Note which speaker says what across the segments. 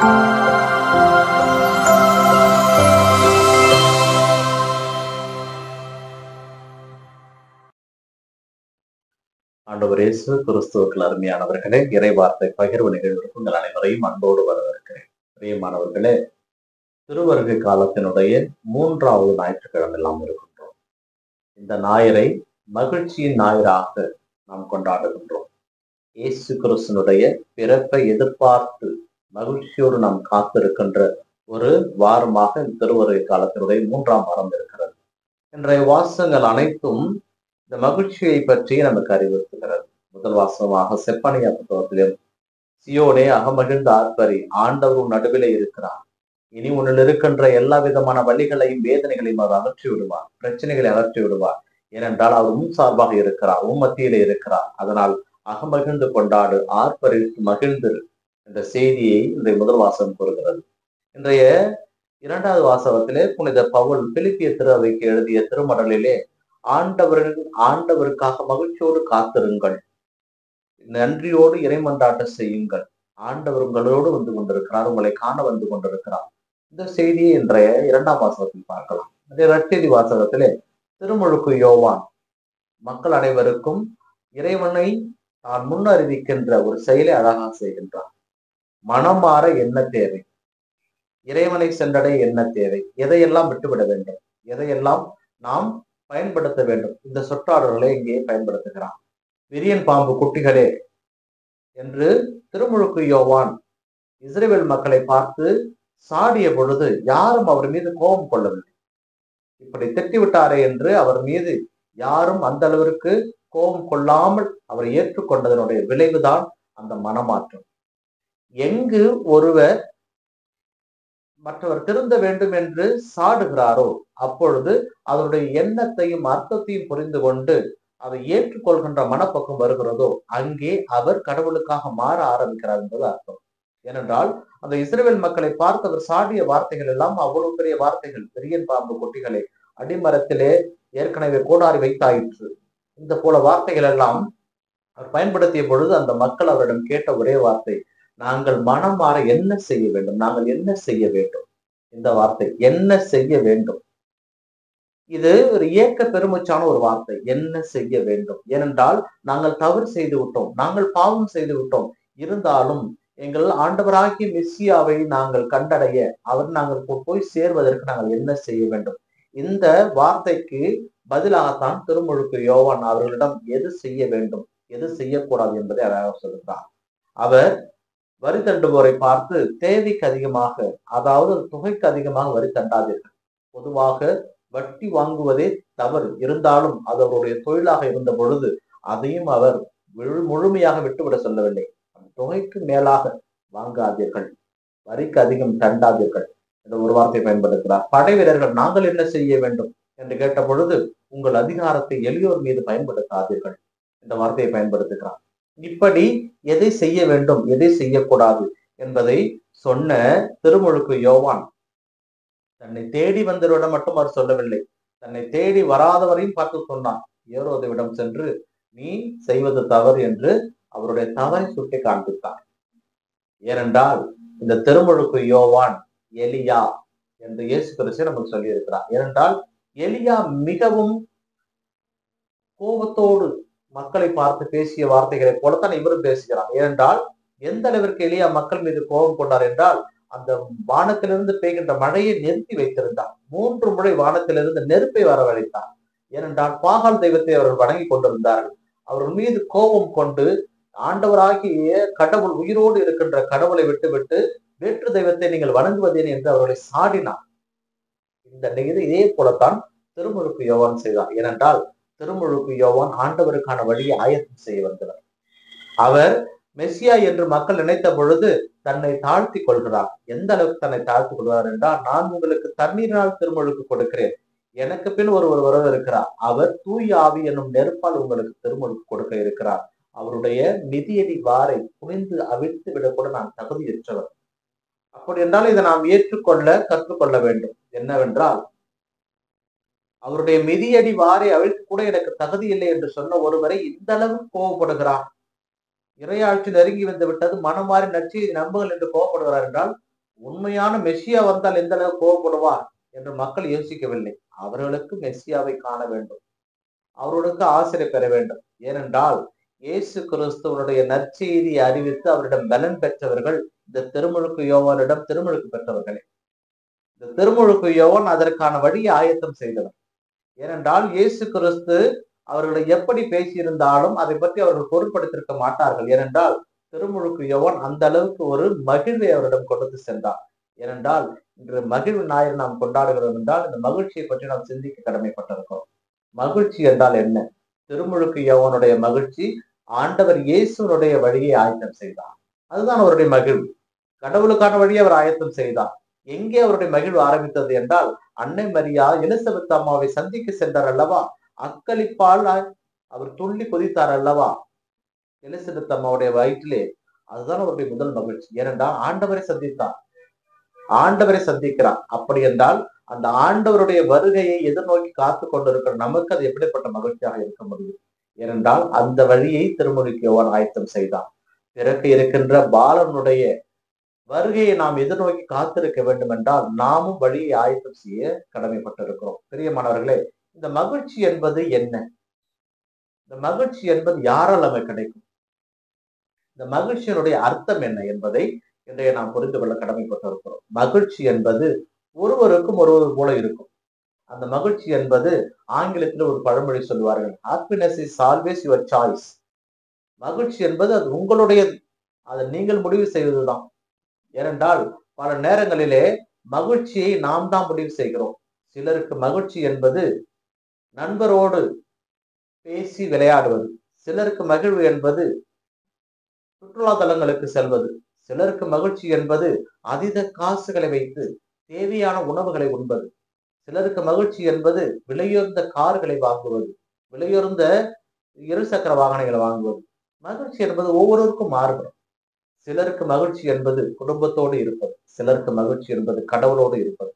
Speaker 1: ஆண்டவர் இயேசு கிறிஸ்துவுக்குள் அருமையானவர்களே, இறைவார்த்தை பகிர்வு நிகழ்வுக்கு உங்கள் அனைவரையும் அன்போடு வரவேற்கிறேன். பிரியமானவர்களே, திருவருகை காலத்தினுடைய 3வது ஞாயிற்றுக்கிழமை எல்லாம் இருக்கின்றோம். இந்த ஞாயிறை மகிழ்ச்சியின் ஞாயிறாக நாம் கொண்டாடுகின்றோம். இயேசு கிறிஸ்துனுடைய பிறப்பை எதிர்பார்த்து மகிழ்ச்சியோடு நாம் காத்திருக்கின்ற ஒரு வாரமாக இந்த திருவருகை காலத்தினுடைய 3ஆம் வாரம் இருக்கிறது. இன்றைய வாசகங்கள் அனைத்தும் இந்த மகிழ்ச்சியை பற்றி நமக்கு அறிவுறுத்துகிறது. முதல் வாசகமாக செப்பனியா புத்தகத்திலும், சியோனே அகமகிழ்ந்த ஆர்ப்பரி, ஆண்டவர் நடுவிலே இருக்கிறார். இனி உன்னில் இருக்கின்ற எல்லா விதமான வலிகளையும் வேதனைகளையும் அவர் அகற்றி விடுவார், பிரச்சனைகளை அகற்றி விடுவார். ஏனென்றால் அவர் முன் சார்பாக இருக்கிறார், மத்தியிலே இருக்கிறார். அதனால் அகமகிழ்ந்து கொண்டாடு, ஆர்ப்பரித்து மகிழ்ந்திரு என்ற செய்தியை இன்றைய முதல் வாசகம் கூறுகிறது. இன்றைய 2வது வாசகத்திலே புனித பவுல் பிலிப்பிய திருஅவைக்கு எழுதிய திருமடலிலே ஆண்டவருக்காக மகிழ்ச்சியோடு காத்திருங்கள், நன்றியோடு இறைமன்றாட்ட செய்யுங்கள், ஆண்டவர் உங்களோடு வந்து கொண்டிருக்கிறார், உங்களை காண வந்து கொண்டிருக்கிறார். இந்த செய்தியை இன்றைய 2ஆம் வாசகத்தில் பார்க்கலாம். அதே நற்செய்தி வாசகத்திலே திருமுழுக்கு யோவான் மக்கள் அனைவருக்கும் இறைவனை தான் முன்னறிவிக்கின்ற ஒரு செயலை அழகாக செய்கின்றார். மனம் மாற என்ன தேவை, இறைவனை சென்றடைய என்ன தேவை, எதையெல்லாம் விட்டுவிட வேண்டும், எதையெல்லாம் நாம் பயன்படுத்த வேண்டும், இந்த சொற்றொடர்களை இங்கே பயன்படுத்துகிறான். விரியன் பாம்பு குட்டிகளே என்று திருமுழுக்கு யோவான் இஸ்ரவேல் மக்களை பார்த்து சாடிய பொழுது யாரும் அவர் மீது கோபம் கொள்ளவில்லை. இப்படி திட்டிவிட்டாரே என்று அவர் மீது யாரும் அந்த அளவிற்கு கோபம் கொள்ளாமல் அவர் ஏற்றுக்கொண்டதனுடைய விளைவுதான் அந்த மனமாற்றம். எங்கு ஒருவர் மற்றவர் திருந்த வேண்டும் என்று சாடுகிறாரோ அப்பொழுது அதனுடைய எண்ணத்தையும் அர்த்தத்தையும் புரிந்து கொண்டு அதை ஏற்றுக்கொள்கின்ற மனப்பக்கம் வருகிறதோ அங்கே அவர் கடவுளுக்காக மாற ஆரம்பிக்கிறார் என்பது அர்த்தம். ஏனென்றால் அந்த இஸ்ரவேல் மக்களை பார்த்து அவர் சாடிய வார்த்தைகள் எல்லாம் அவ்வளவு பெரிய வார்த்தைகள். பெரியன் பாம்பு குட்டிகளை, அடிமரத்திலே ஏற்கனவே கோடாரி வைத்தாயிற்று, இந்த போல வார்த்தைகள் எல்லாம் அவர் பயன்படுத்திய பொழுது அந்த மக்கள் அவரிடம் கேட்ட ஒரே வார்த்தை, நாங்கள் மனம் மாற என்ன செய்ய வேண்டும், நாங்கள் என்ன செய்ய வேண்டும். இந்த வார்த்தை என்ன செய்ய வேண்டும், இது ஒரு ஏக்க பெருமூச்சான ஒரு வார்த்தை. என்ன செய்ய வேண்டும், ஏனென்றால் நாங்கள் தவறு செய்து விட்டோம், நாங்கள் பாவம் செய்து விட்டோம். இருந்தாலும் எங்கள் ஆண்டவராகிய மெஸ்ஸியாவை நாங்கள் கண்டடைய, அவர் நாங்கள் போய் சேர்வதற்கு நாங்கள் என்ன செய்ய வேண்டும். இந்த வார்த்தைக்கு பதிலாகத்தான் திருமுழுக்கு யோவான் அவர்களிடம் எது செய்ய வேண்டும், எது செய்யக்கூடாது என்பதை அழகாக சொல்கிறார். அவர் வரி தண்டுவோரை பார்த்து தேவைக்கு அதிகமாக, அதாவது தொகைக்கு அதிகமாக வரி தண்டாதீர்கள். பொதுவாக வட்டி வாங்குவதே தவறு, இருந்தாலும் அது அவருடைய தொழிலாக இருந்த பொழுது அதையும் அவர் முழுமையாக விட்டுவிட சொல்லவில்லை. தொகைக்கு மேலாக வாங்காதீர்கள், வரிக்கு அதிகம் தண்டாதீர்கள் என்ற ஒரு வார்த்தை பயன்படுத்துகிறார். படை வீரர்கள் நாங்கள் என்ன செய்ய வேண்டும் என்று கேட்ட பொழுது உங்கள் அதிகாரத்தை எளியோர் மீது பயன்படுத்தாதீர்கள் என்ற வார்த்தையை பயன்படுத்துகிறார். இப்படி எதை செய்ய வேண்டும், எதை செய்யக்கூடாது என்பதை சொன்ன திருமுழுக்கு யோவான் தன்னை தேடி வந்தவரிடம் மட்டும் அவர் சொல்லவில்லை, தன்னை தேடி வராதவரையும் பார்த்து சொன்னார். ஏரோதுவிடம் சென்று நீ செய்வது தவறு என்று அவருடைய தவறை சுட்டி காண்பித்தார். ஏனென்றால் இந்த திருமுழுக்கு யோவான் எலியா என்று இயேசு கிறிஸ்து நமக்கு சொல்லி இருக்கிறார். ஏனென்றால் எலியா மிகவும் கோபத்தோடு மக்களை பார்த்து பேசிய வார்த்தைகளை போலத்தான் இவரும் பேசுகிறார். ஏனென்றால் எந்த அளவிற்கு எலியா மக்கள் மீது கோபம் கொண்டார் என்றால், அந்த வானத்திலிருந்து பெய்கின்ற மழையை நிறுத்தி வைத்திருந்தார். 3 முறை வானத்திலிருந்து நெருப்பை வரவழைத்தார். ஏனென்றால் பாகால் தெய்வத்தை அவர்கள் வணங்கி கொண்டிருந்தார்கள். அவர்கள் மீது கோபம் கொண்டு ஆண்டவராகிய கடவுள், உயிரோடு இருக்கின்ற கடவுளை விட்டுவிட்டு வேற்று தெய்வத்தை நீங்கள் வணங்குவதேன் என்று அவர்களை சாடினார். இந்த இதே போலத்தான் திருமுழுக்கு யோவான் செய்தார். ஏனென்றால் திருமுழுக்கு யோவான் ஆண்டவருக்கான வழியை ஆயத்தம் செய்ய வந்தவர். அவர் மெஸ்ஸியா என்று மக்கள் நினைத்த பொழுது தன்னை தாழ்த்தி கொள்கிறார். எந்த அளவுக்கு தன்னை தாழ்த்தி கொள்கிறார் என்றால், நான் உங்களுக்கு தண்ணீரினால் திருமுழுக்கு கொடுக்கிறேன், எனக்கு பின் ஒருவர் வர இருக்கிறார், அவர் தூய ஆவி என்னும் நெருப்பால் உங்களுக்கு திருமுழுக்கு கொடுக்க இருக்கிறார். அவருடைய மிதியடி வாரை புரிந்து அவிழ்த்து விடக்கூட நான் தகுதியற்றவர். அப்படி என்றால் இதை நாம் ஏற்றுக்கொள்ள கற்றுக்கொள்ள வேண்டும். என்னவென்றால், அவருடைய மிதியடி வாரை அவிழ்த்து கூட எனக்கு தகுதி இல்லை என்று சொன்ன ஒருவரை இந்த அளவு கோபப்படுகிறார். இறையாட்சி நெருங்கி வந்து விட்டது, மனம் மாறி நற்செய்தி நம்புங்கள் என்று கோபப்படுகிறார் என்றால் உண்மையான மெஸ்ஸியா வந்தால் எந்த அளவுக்கு கோவப்படுவார் என்று மக்கள் யோசிக்கவில்லை. அவர்களுக்கு மெஸ்ஸியாவை காண வேண்டும், அவர்களுக்கு ஆசிரியை பெற வேண்டும். ஏனென்றால் இயேசு கிறிஸ்துவனுடைய நற்செய்தியை அறிவித்து அவரிடம் பலன் பெற்றவர்கள் இந்த திருமுழுக்கு யோவானிடம் திருமுழுக்கு பெற்றவர்களே. இந்த திருமுழுக்கு யோவான் அதற்கான வழியை ஆயத்தம் செய்தவர். ஏனென்றால் இயேசு கிறிஸ்து அவர்களை எப்படி பேசியிருந்தாலும் அதை பற்றி அவர்கள் பொருட்படுத்திருக்க மாட்டார்கள். ஏனென்றால் திருமுழுக்கு யோவான் அந்த அளவுக்கு ஒரு மகிழ்வை அவரிடம் கொண்டு சென்றார். ஏனென்றால் இன்று மகிழ்வு ஞாயிறு நாம் கொண்டாடுகிறோம் என்றால் இந்த மகிழ்ச்சியை பற்றி நாம் சிந்திக்க கடமைப்பட்டிருக்கிறோம். மகிழ்ச்சி என்றால் என்ன? திருமுழுக்கு யோவானுடைய மகிழ்ச்சி ஆண்டவர் இயேசுனுடைய வழியை ஆயத்தம் செய்தார். அதுதான் அவருடைய மகிழ்வு. கடவுளுக்கான வழியை அவர் ஆயத்தம் செய்தார். எங்கே அவருடைய மகிழ்வு ஆரம்பித்தது என்றால், அன்னை மரியா எலிசபெத் அம்மாவை சந்திக்க சென்றார் அல்லவா, அக்களிப்பால் அவர் துள்ளி குதித்தார் அல்லவா எலிசபெத் அம்மாவுடைய வயிற்றிலே. அதுதான் அவருடைய முதல் மகிழ்ச்சி. ஏனென்றால் ஆண்டவரை சந்தித்தார், ஆண்டவரை சந்திக்கிறார். அப்படி என்றால் அந்த ஆண்டவருடைய வருகையை எதிர்நோக்கி காத்து கொண்டிருக்கிற நமக்கு அது எப்படிப்பட்ட மகிழ்ச்சியாக இருக்க முடியும்? ஏனென்றால் அந்த வழியை திருமுழுக்கு யோவான் ஆயத்தம் செய்தார். பிறக்க இருக்கின்ற பாலனுடைய வருகையை நாம் எதிர்நோக்கி காத்திருக்க வேண்டும் என்றால் நாமும் வழியை ஆயத்தம் செய்ய கடமைப்பட்டிருக்கிறோம். பிரியமானவர்களே, இந்த மகிழ்ச்சி என்பது என்ன? இந்த மகிழ்ச்சி என்பது யாரால் நமக்கு கிடைக்கும்? இந்த மகிழ்ச்சியினுடைய அர்த்தம் என்ன என்பதை இன்றைய நாம் புரிந்து கொள்ள கடமைப்பட்டிருக்கிறோம். மகிழ்ச்சி என்பது ஒருவருக்கும் ஒருவர் போல இருக்கும். அந்த மகிழ்ச்சி என்பது ஆங்கிலத்தில் ஒரு பழமொழி சொல்லுவார்கள், happiness is always your choice. மகிழ்ச்சி என்பது அது உங்களுடையது, அதை நீங்கள் முடிவு செய்வதுதான். ஏனென்றால் பல நேரங்களிலே மகிழ்ச்சியை நாம் தான் முடிவு செய்கிறோம். சிலருக்கு மகிழ்ச்சி என்பது நண்பரோடு பேசி விளையாடுவது, சிலருக்கு மகிழ்வு என்பது சுற்றுலா தலங்களுக்கு செல்வது, சிலருக்கு மகிழ்ச்சி என்பது அதீத காசுகளை வைத்து தேவையான உணவுகளை உண்பது, சிலருக்கு மகிழ்ச்சி என்பது விலையுயர்ந்த கார்களை வாங்குவது, விலையுயர்ந்த இருசக்கர வாகனங்களை வாங்குவது. மகிழ்ச்சி என்பது ஒவ்வொருவருக்கும் மாறுபடும். சிலருக்கு மகிழ்ச்சி என்பது குடும்பத்தோடு இருப்பது, சிலருக்கு மகிழ்ச்சி என்பது கடவுளோடு இருப்பது,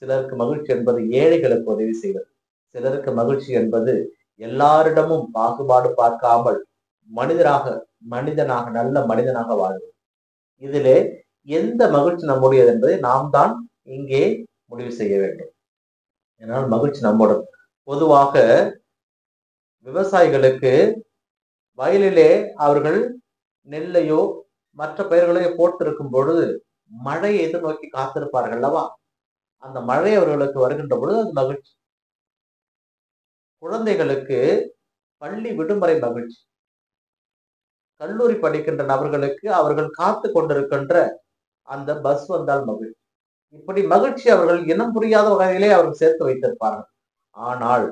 Speaker 1: சிலருக்கு மகிழ்ச்சி என்பது ஏழைகளுக்கு உதவி செய்வது, சிலருக்கு மகிழ்ச்சி என்பது எல்லாரிடமும் பாகுபாடு பார்க்காமல் மனிதனாக நல்ல மனிதனாக வாழ்வது. இதிலே எந்த மகிழ்ச்சி நம்முடையது என்பதை நாம் தான் இங்கே முடிவு செய்ய வேண்டும். ஏனால் மகிழ்ச்சி நம்மோட. பொதுவாக விவசாயிகளுக்கு வயலிலே அவர்கள் நெல்லையோ மற்ற பயிர்களையோ போட்டிருக்கும் பொழுது மழையை எதிர்நோக்கி காத்திருப்பார்கள் அல்லவா? அந்த மழை அவர்களுக்கு வருகின்ற பொழுது அது மகிழ்ச்சி. குழந்தைகளுக்கு பள்ளி விடுமுறை மகிழ்ச்சி. கல்லூரி படிக்கின்ற நபர்களுக்கு அவர்கள் காத்து கொண்டிருக்கின்ற அந்த பஸ் வந்தால் மகிழ்ச்சி. இப்படி மகிழ்ச்சி அவர்கள் இனம் புரியாத வகையிலே அவர்கள் சேர்த்து வைத்திருப்பார்கள். ஆனால்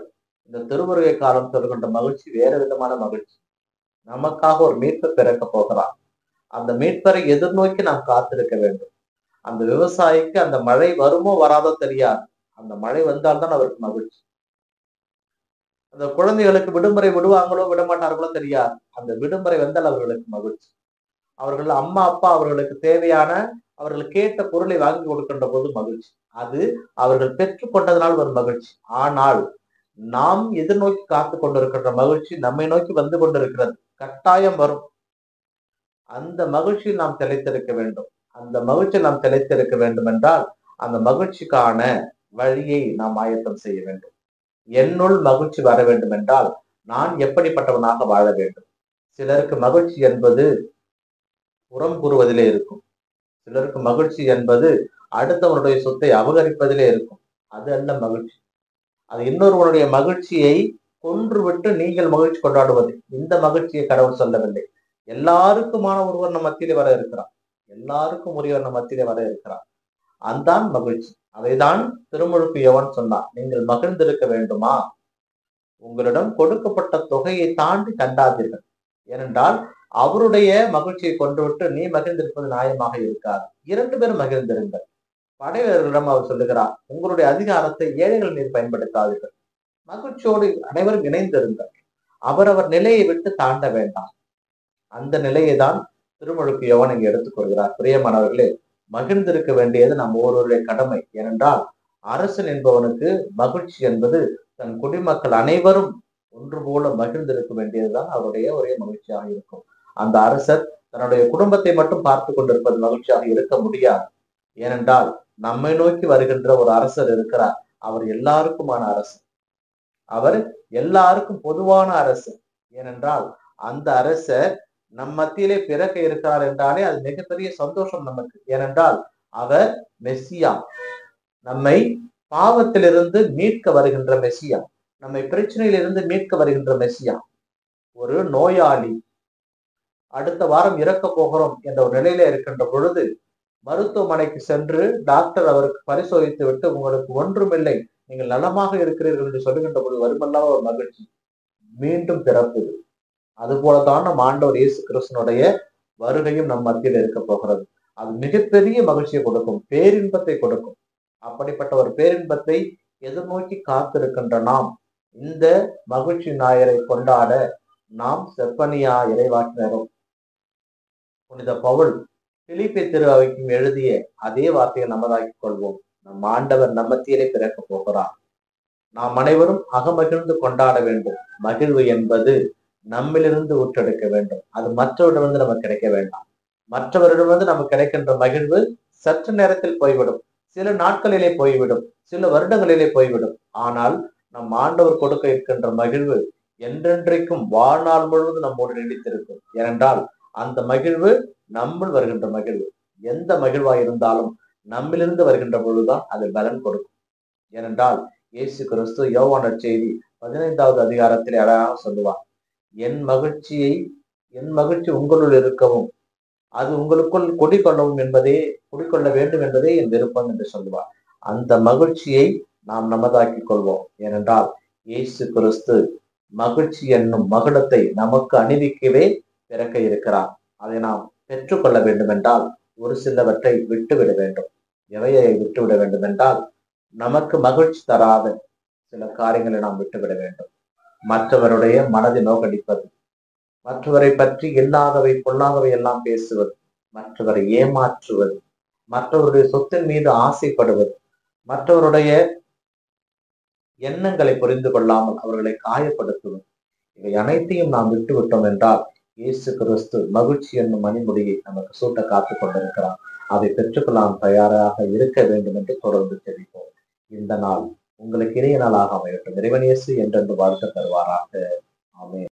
Speaker 1: இந்த திருவருகை காலம் சொல்கின்ற மகிழ்ச்சி வேற விதமான மகிழ்ச்சி. நமக்காக ஒரு மீட்பர் பிறக்க போகிறார். அந்த மீட்பரை எதிர்நோக்கி நாம் காத்திருக்க வேண்டும். அந்த விவசாயிக்கு அந்த மழை வருமோ வராதோ தெரியாது, அந்த மழை வந்தால்தான் அவருக்கு மகிழ்ச்சி. அந்த குழந்தைகளுக்கு விடுமுறை விடுவாங்களோ விடமாட்டார்களோ தெரியாது, அந்த விடுமுறை வந்தால் அவர்களுக்கு மகிழ்ச்சி. அவர்கள் அம்மா அப்பா அவர்களுக்கு தேவையான அவர்கள் கேட்ட பொருளை வாங்கி கொடுக்கின்ற போது மகிழ்ச்சி. அது அவர்கள் பெற்றுக் கொண்டதனால் ஒரு மகிழ்ச்சி. ஆனால் நாம் எதிர்நோக்கி காத்து கொண்டிருக்கின்ற மகிழ்ச்சி நம்மை நோக்கி வந்து கொண்டிருக்கிறது, கட்டாயம் வரும். அந்த மகிழ்ச்சியில் நாம் திளைத்திருக்க வேண்டும். அந்த மகிழ்ச்சியில் நாம் திளைத்திருக்க வேண்டும் என்றால் அந்த மகிழ்ச்சிக்கான வழியை நாம் ஆயத்தம் செய்ய வேண்டும். என்னுள் மகிழ்ச்சி வர வேண்டும் என்றால் நான் எப்படிப்பட்டவனாக வாழ வேண்டும்? சிலருக்கு மகிழ்ச்சி என்பது புறம் கூறுவதிலே இருக்கும், சிலருக்கு மகிழ்ச்சி என்பது அடுத்தவனுடைய சொத்தை அபகரிப்பதிலே இருக்கும். அது அல்ல மகிழ்ச்சி. அது இன்னொருவனுடைய மகிழ்ச்சியை கொன்றுவிட்டு நீங்கள் மகிழ்ச்சி கொண்டாடுவது. இந்த மகிழ்ச்சியை கடவுள் சொல்லவில்லை. எல்லாருக்குமான ஒருவர் நம் மத்தியிலே வர இருக்கிறார், எல்லாருக்கும் உரியவர் நம் மத்தியிலே வர இருக்கிறார். அந்தான் மகிழ்ச்சி. அதைதான் திருமுழுக்கு யோவான் சொன்னார், நீங்கள் மகிழ்ந்திருக்க வேண்டுமா, உங்களிடம் கொடுக்கப்பட்ட தொகையை தாண்டி கண்டாதீர்கள். ஏனென்றால் அவருடைய மகிழ்ச்சியை கொண்டுவிட்டு நீ மகிழ்ந்திருப்பது நியாயமாக இருக்காது. இரண்டு பேரும் மகிழ்ந்திருங்கள். படைவர்களிடம் அவர் சொல்லுகிறார், உங்களுடைய அதிகாரத்தை ஏழைகள் மீது பயன்படுத்தாதீர்கள், மகிழ்ச்சியோடு அனைவரும் இணைந்திருங்கள், அவரவர் நிலையை விட்டு தாண்ட வேண்டாம். அந்த நிலையை தான் திருமுழுக்கு யோவான் இங்கே எடுத்துக்கொள்கிறார். பிரியமானவர்களே, மகிழ்ந்திருக்க வேண்டியது நம் ஒவ்வொருவருடைய கடமை. ஏனென்றால் அரசன் என்பவனுக்கு மகிழ்ச்சி என்பது தன் குடிமக்கள் அனைவரும் ஒன்று போல மகிழ்ந்திருக்க வேண்டியதுதான் அவருடைய ஒரே மகிழ்ச்சியாக இருக்கும். அந்த அரசர் தன்னுடைய குடும்பத்தை மட்டும் பார்த்து கொண்டிருப்பது மகிழ்ச்சியாக இருக்க முடியாது. ஏனென்றால் நம்மை நோக்கி வருகின்ற ஒரு அரசர் இருக்கிறார். அவர் எல்லாருக்குமான அரசு. அவர் எல்லாருக்கும் பொதுவான அரசு. ஏனென்றால் அந்த அரசர் நம் மத்தியிலே பிறக்க இருக்கிறார் என்றாலே அது மிகப்பெரிய சந்தோஷம் நமக்கு. ஏனென்றால் அவர் மெஸ்ஸியா, நம்மை பாவத்திலிருந்து மீட்க வருகின்ற மெஸ்ஸியா, நம்மை பிரச்சனையிலிருந்து மீட்க வருகின்ற மெஸ்ஸியா. ஒரு நோயாளி அடுத்த வாரம் இறக்க போகிறோம் என்ற ஒரு நிலையில இருக்கின்ற பொழுது மருத்துவமனைக்கு சென்று டாக்டர் அவருக்கு பரிசோதித்து விட்டு உங்களுக்கு ஒன்றுமில்லை, நீங்கள் நலமாக இருக்கிறீர்கள் என்று சொல்லுகின்ற பொழுது வருமல்லாம ஒரு மகிழ்ச்சி, மீண்டும் பிறப்பு. அது போலதான் நம் ஆண்டவர் இயேசு கிறிஸ்துனுடைய வருகையும் நம் மத்தியில் இருக்க போகிறது. அது மிகப்பெரிய மகிழ்ச்சியை கொடுக்கும், பேரின்பத்தை கொடுக்கும். அப்படிப்பட்ட ஒரு பேரின்பத்தை எதிர்நோக்கி காத்திருக்கின்ற நாம் இந்த மகிழ்ச்சி ஞாயிறை கொண்டாட நாம் செப்பனியா இறைவாக்கினரும் புனித பவுல் பிலிப்பி திரு அவைக்கும் எழுதிய அதே வார்த்தையை நமதாக்கிக் கொள்வோம். நம் ஆண்டவர் நம்ம மத்தியிலே பிறக்க போகிறார். நாம் அனைவரும் அகமகிழ்ந்து கொண்டாட வேண்டும். மகிழ்வு என்பது நம்மிலிருந்து ஊற்றெடுக்க வேண்டும். அது மற்றவரிடமிருந்து நமக்கு கிடைக்க வேண்டாம். மற்றவரிடமிருந்து நமக்கு கிடைக்கின்ற மகிழ்வு சற்று நேரத்தில் போய்விடும், சில நாட்களிலே போய்விடும், சில வருடங்களிலே போய்விடும். ஆனால் நம் ஆண்டவர் கொடுக்க இருக்கின்ற மகிழ்வு என்றென்றைக்கும் வாழ்நாள் முழுவதும் நம்மோடு நீடித்திருக்கும். ஏனென்றால் அந்த மகிழ்வு நம்மில் வருகின்ற மகிழ்வு. எந்த மகிழ்வாய் இருந்தாலும் நம்மிலிருந்து வருகின்ற பொழுதுதான் அது பலன் கொடுக்கும். ஏனென்றால் இயேசு கிறிஸ்து யோவான் நற்செய்தி 15வது அதிகாரத்தில் அழகாக சொல்லுவார், என் மகிழ்ச்சி உங்களுள் இருக்கவும் அது உங்களுக்குள் குடிக்கொள்ளவும் குடிக்கொள்ள வேண்டும் என்பதே என் விருப்பம் என்று சொல்லுவார். அந்த மகிழ்ச்சியை நாம் நமதாக்கிக் கொள்வோம். ஏனென்றால் இயேசு கிறிஸ்து மகிழ்ச்சி என்னும் மகுடத்தை நமக்கு அணிவிக்கவே பிறக்க இருக்கிறார். அதை நாம் பெற்றுக்கொள்ள வேண்டும் என்றால் ஒரு சிலவற்றை விட்டுவிட வேண்டும். எவையை விட்டுவிட வேண்டும் என்றால், நமக்கு மகிழ்ச்சி தராத சில காரியங்களை நாம் விட்டுவிட வேண்டும். மற்றவருடைய மனதை நோக்கடிப்பது, மற்றவரை பற்றி இல்லாதவை பொல்லாதவை எல்லாம் பேசுவது, மற்றவரை ஏமாற்றுவது, மற்றவருடைய சொத்தின் மீது ஆசைப்படுவது, மற்றவருடைய எண்ணங்களை புரிந்து கொள்ளாமல் அவர்களை காயப்படுத்துவது, இவை அனைத்தையும் நாம் விட்டு விட்டோம் என்றால் இயேசு கிறிஸ்து மகிழ்ச்சி என்னும் மணிமுடியை நமக்கு சூட்ட காத்துக் கொண்டிருக்கிறார். அதை பெற்றுக்கொள்ள நாம் தயாராக இருக்க வேண்டும் என்று தொடர்ந்து தெரிவிப்போம். இந்த நாள் உங்களுக்கு இணைய நாளாக அமையட்டும். இறைவன் இயேசு என்றென்று வாழ்த்து தருவாராக. ஆமென்.